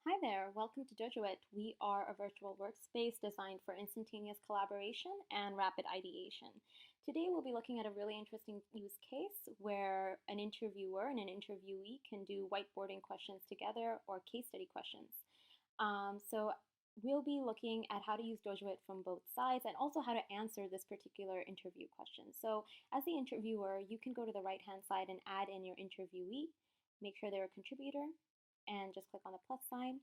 Hi there, welcome to Dojoit. We are a virtual workspace designed for instantaneous collaboration and rapid ideation. Today we'll be looking at a really interesting use case where an interviewer and an interviewee can do whiteboarding questions together or case study questions. So we'll be looking at how to use Dojoit from both sides and also how to answer this particular interview question. So as the interviewer, you can go to the right-hand side and add in your interviewee, make sure they're a contributor, and just click on the plus sign.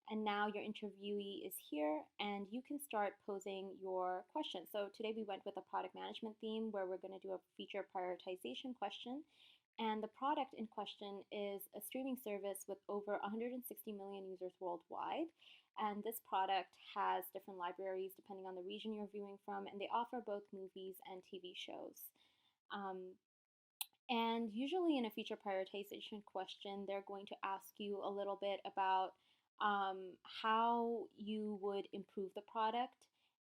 And now your interviewee is here and you can start posing your questions. So today we went with a product management theme where we're going to do a feature prioritization question. And the product in question is a streaming service with over 160 million users worldwide. And this product has different libraries depending on the region you're viewing from, and they offer both movies and TV shows. Um, and usually in a feature prioritization question, they're going to ask you a little bit about how you would improve the product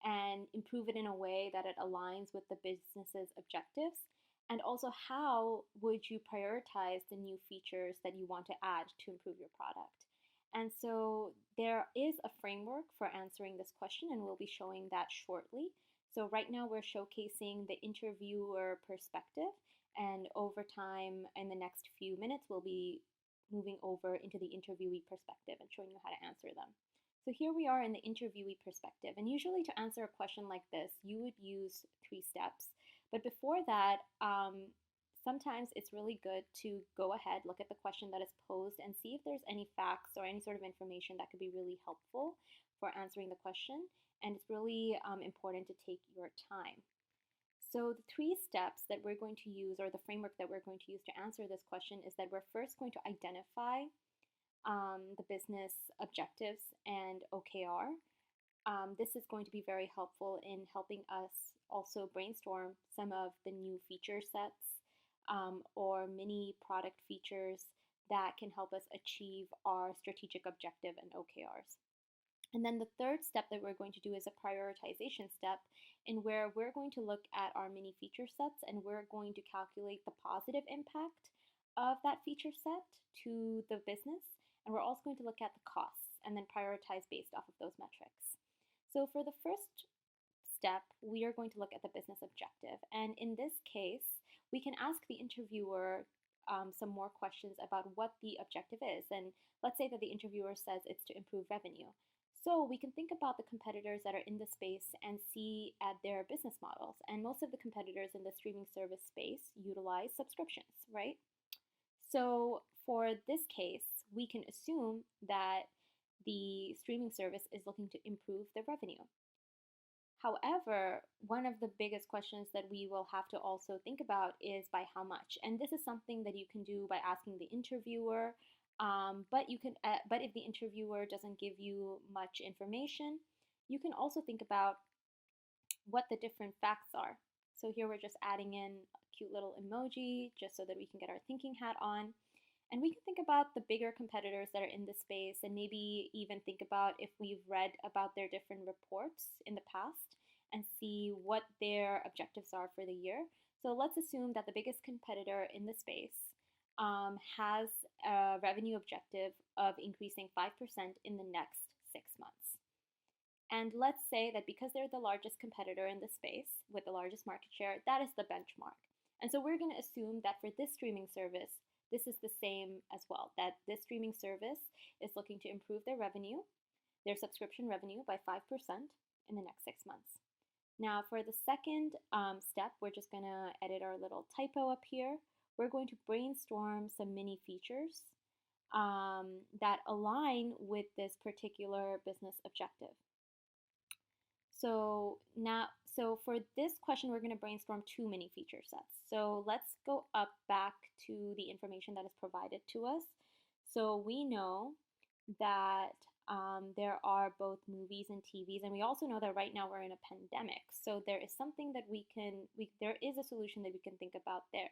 and improve it in a way that it aligns with the business's objectives. And also, how would you prioritize the new features that you want to add to improve your product? And so there is a framework for answering this question, and we'll be showing that shortly. So right now we're showcasing the interviewer perspective, and over time, in the next few minutes, we'll be moving over into the interviewee perspective and showing you how to answer them. So here we are in the interviewee perspective. And usually to answer a question like this, you would use 3 steps. But before that, sometimes it's really good to go ahead, look at the question that is posed, and see if there's any facts or any sort of information that could be really helpful for answering the question. And it's really important to take your time. So the 3 steps that we're going to use, or the framework that we're going to use to answer this question, is that we're first going to identify the business objectives and OKR. This is going to be very helpful in helping us also brainstorm some of the new feature sets or mini product features that can help us achieve our strategic objective and OKRs. And then the third step that we're going to do is a prioritization step, in where we're going to look at our mini feature sets and we're going to calculate the positive impact of that feature set to the business. And we're also going to look at the costs and then prioritize based off of those metrics. So for the first step, we are going to look at the business objective. And in this case, we can ask the interviewer some more questions about what the objective is. And let's say that the interviewer says it's to improve revenue. So we can think about the competitors that are in the space and see at their business models. And most of the competitors in the streaming service space utilize subscriptions, right? So for this case, we can assume that the streaming service is looking to improve the revenue. However, one of the biggest questions that we will have to also think about is by how much. And this is something that you can do by asking the interviewer. But if the interviewer doesn't give you much information, you can also think about what the different facts are. So here we're just adding in a cute little emoji just so that we can get our thinking hat on. And we can think about the bigger competitors that are in the space and maybe even think about if we've read about their different reports in the past and see what their objectives are for the year. So let's assume that the biggest competitor in the space has a revenue objective of increasing 5% in the next 6 months. And let's say that because they're the largest competitor in the space with the largest market share, that is the benchmark. And so we're going to assume that for this streaming service, this is the same as well, that this streaming service is looking to improve their revenue, their subscription revenue, by 5% in the next 6 months. Now for the second step, we're just going to edit our little typo up here. We're going to brainstorm some mini features that align with this particular business objective. So for this question, we're going to brainstorm 2 mini feature sets. So let's go up back to the information that is provided to us. So we know that there are both movies and TVs, and we also know that right now we're in a pandemic. So there is something that there is a solution that we can think about there.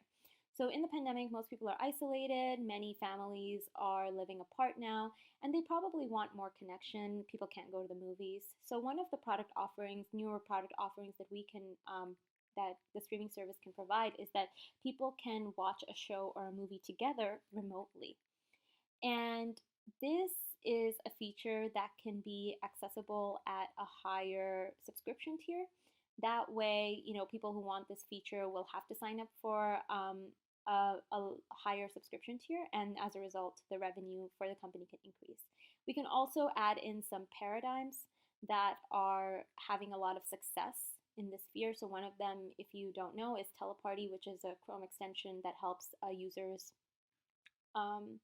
So in the pandemic, most people are isolated, many families are living apart now, and they probably want more connection. People can't go to the movies. So one of the newer product offerings that that the streaming service can provide is that people can watch a show or a movie together remotely. And this is a feature that can be accessible at a higher subscription tier. That way, people who want this feature will have to sign up for a higher subscription tier, and as a result, the revenue for the company can increase. We can also add in some paradigms that are having a lot of success in this sphere. So one of them, if you don't know, is Teleparty, which is a Chrome extension that helps users um,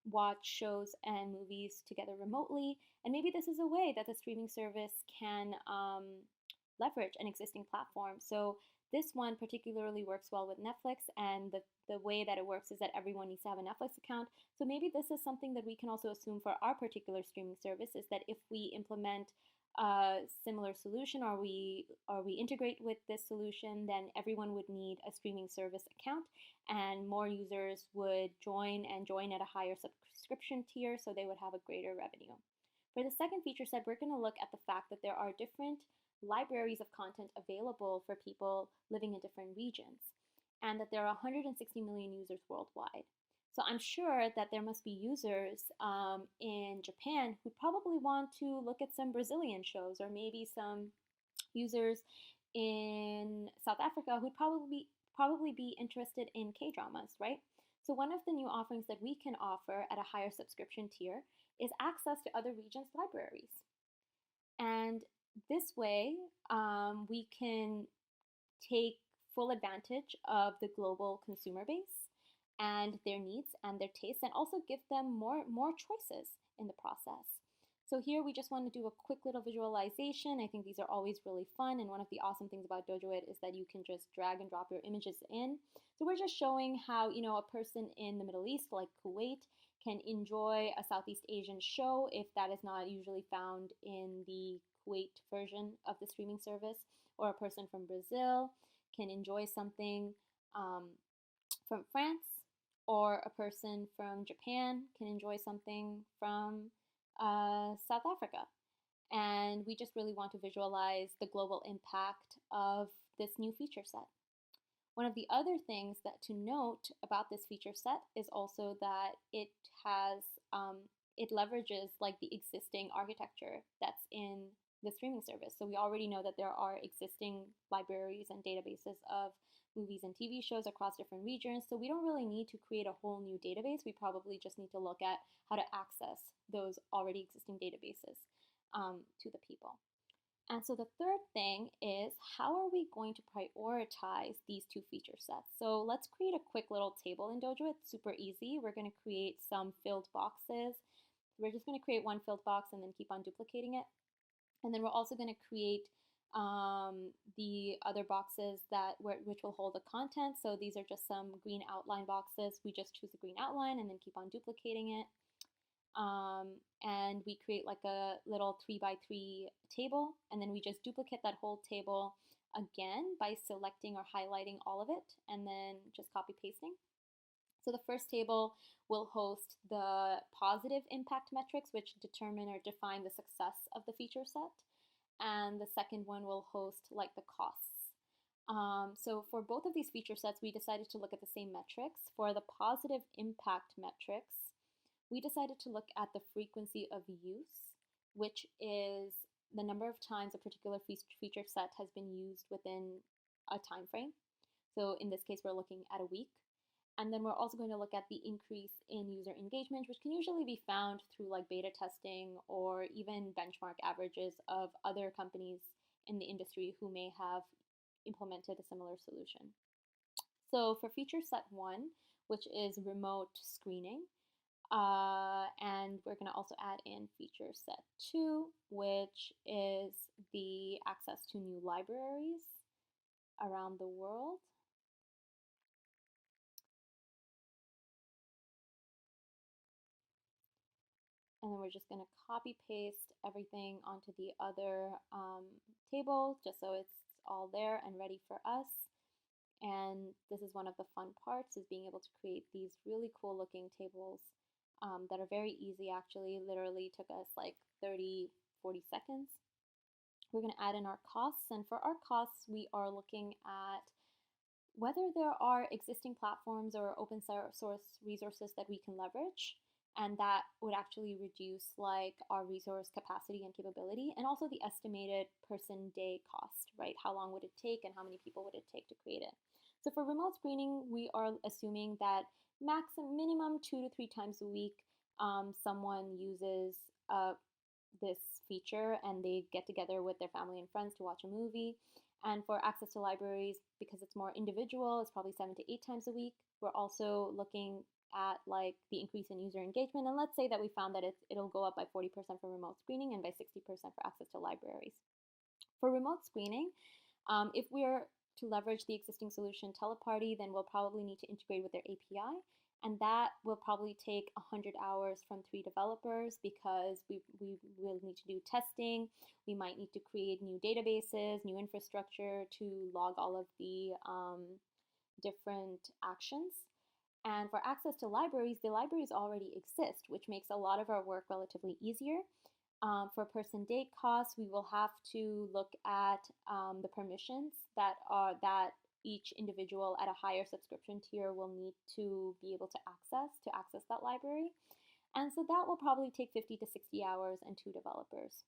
watch shows and movies together remotely. And maybe this is a way that the streaming service can leverage an existing platform. So this one particularly works well with Netflix, and the way that it works is that everyone needs to have a Netflix account. So maybe this is something that we can also assume for our particular streaming service, is that if we implement a similar solution, or we integrate with this solution, then everyone would need a streaming service account, and more users would join at a higher subscription tier, so they would have a greater revenue. For the second feature set, we're going to look at the fact that there are different libraries of content available for people living in different regions, and that there are 160 million users worldwide. So I'm sure that there must be users in Japan who probably want to look at some Brazilian shows, or maybe some users in South Africa who'd probably be interested in K-dramas, right? So one of the new offerings that we can offer at a higher subscription tier is access to other regions' libraries. And this way, we can take full advantage of the global consumer base and their needs and their tastes, and also give them more choices in the process. So here we just want to do a quick little visualization. I think these are always really fun, and one of the awesome things about Dojoit is that you can just drag and drop your images in. So we're just showing how a person in the Middle East, like Kuwait, can enjoy a Southeast Asian show if that is not usually found in the Kuwait version of the streaming service, or a person from Brazil can enjoy something from France, or a person from Japan can enjoy something from South Africa. And we just really want to visualize the global impact of this new feature set. One of the other things that to note about this feature set is also that it has it leverages like the existing architecture that's in the streaming service. So we already know that there are existing libraries and databases of movies and TV shows across different regions. So we don't really need to create a whole new database. We probably just need to look at how to access those already existing databases to the people. And so the third thing is, how are we going to prioritize these two feature sets? So let's create a quick little table in Dojoit. It's super easy. We're going to create some filled boxes. We're just going to create one filled box and then keep on duplicating it. And then we're also going to create the other boxes which will hold the content. So these are just some green outline boxes. We just choose the green outline and then keep on duplicating it. And we create like a little 3x3 table, and then we just duplicate that whole table again by selecting or highlighting all of it, and then just copy pasting. So the first table will host the positive impact metrics, which determine or define the success of the feature set, and the second one will host like the costs. So for both of these feature sets, we decided to look at the same metrics. For the positive impact metrics, we decided to look at the frequency of use, which is the number of times a particular feature set has been used within a time frame. So in this case, we're looking at a week. And then we're also going to look at the increase in user engagement, which can usually be found through like beta testing or even benchmark averages of other companies in the industry who may have implemented a similar solution. So for feature set 1, which is remote screening, and we're going to also add in feature set 2, which is the access to new libraries around the world. And then we're just going to copy paste everything onto the other table, just so it's all there and ready for us. And this is one of the fun parts, is being able to create these really cool looking tables that are very easy. Actually, literally took us like 30-40 seconds. We're going to add in our costs, and for our costs we are looking at whether there are existing platforms or open source resources that we can leverage, and that would actually reduce like our resource capacity and capability, and also the estimated person day cost, right? How long would it take and how many people would it take to create it? So for remote screening, we are assuming that minimum 2 to 3 times a week, someone uses this feature and they get together with their family and friends to watch a movie. And for access to libraries, because it's more individual, it's probably 7 to 8 times a week. We're also looking at like the increase in user engagement. And let's say that we found that it'll go up by 40% for remote screening and by 60% for access to libraries. For remote screening, if we're to leverage the existing solution Teleparty, then we'll probably need to integrate with their API. And that will probably take 100 hours from 3 developers, because we will need to do testing. We might need to create new databases, new infrastructure to log all of the different actions. And for access to libraries, the libraries already exist, which makes a lot of our work relatively easier. For person date costs, we will have to look at the permissions that each individual at a higher subscription tier will need to be able to access that library. And so that will probably take 50 to 60 hours and 2 developers.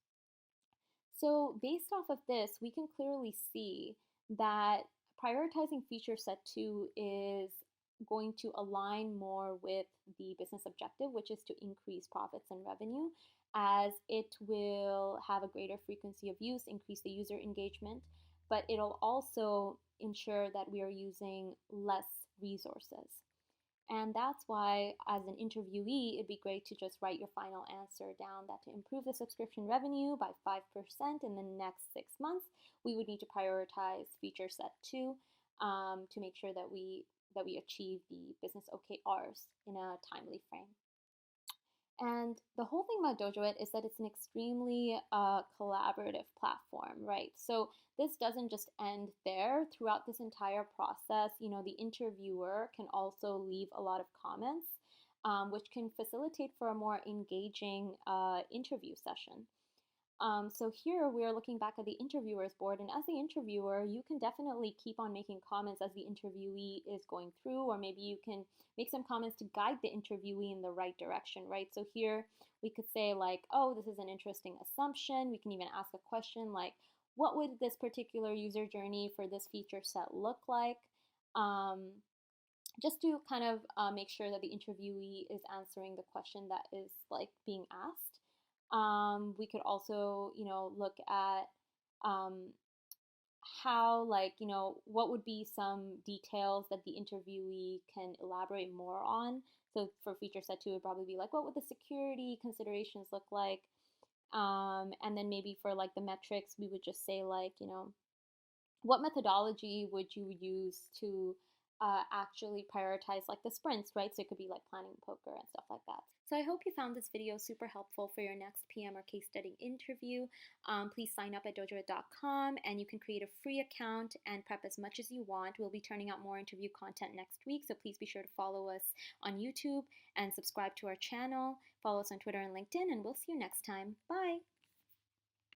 So based off of this, we can clearly see that prioritizing feature set 2 is going to align more with the business objective, which is to increase profits and revenue, as it will have a greater frequency of use, increase the user engagement, but it'll also ensure that we are using less resources. And that's why, as an interviewee, it'd be great to just write your final answer down, that to improve the subscription revenue by 5% in the next 6 months, we would need to prioritize feature set 2 to make sure that we achieve the business OKRs in a timely frame. And the whole thing about Dojoit is that it's an extremely collaborative platform, right? So this doesn't just end there. Throughout this entire process, the interviewer can also leave a lot of comments, which can facilitate for a more engaging interview session. So here we're looking back at the interviewer's board, and as the interviewer, you can definitely keep on making comments as the interviewee is going through, or maybe you can make some comments to guide the interviewee in the right direction, right? So here we could say like, oh, this is an interesting assumption. We can even ask a question like, what would this particular user journey for this feature set look like? Just to kind of make sure that the interviewee is answering the question that is like being asked. We could also, look at how, like, what would be some details that the interviewee can elaborate more on. So for feature set 2, it would probably be like, what would the security considerations look like? And then maybe for like the metrics, we would just say like, what methodology would you use to actually prioritize like the sprints, right? So it could be like planning poker and stuff like that. So I hope you found this video super helpful for your next PM or case study interview. Please sign up at dojoit.com and you can create a free account and prep as much as you want. We'll be turning out more interview content next week, so please be sure to follow us on YouTube and subscribe to our channel. Follow us on Twitter and LinkedIn, and we'll see you next time. Bye!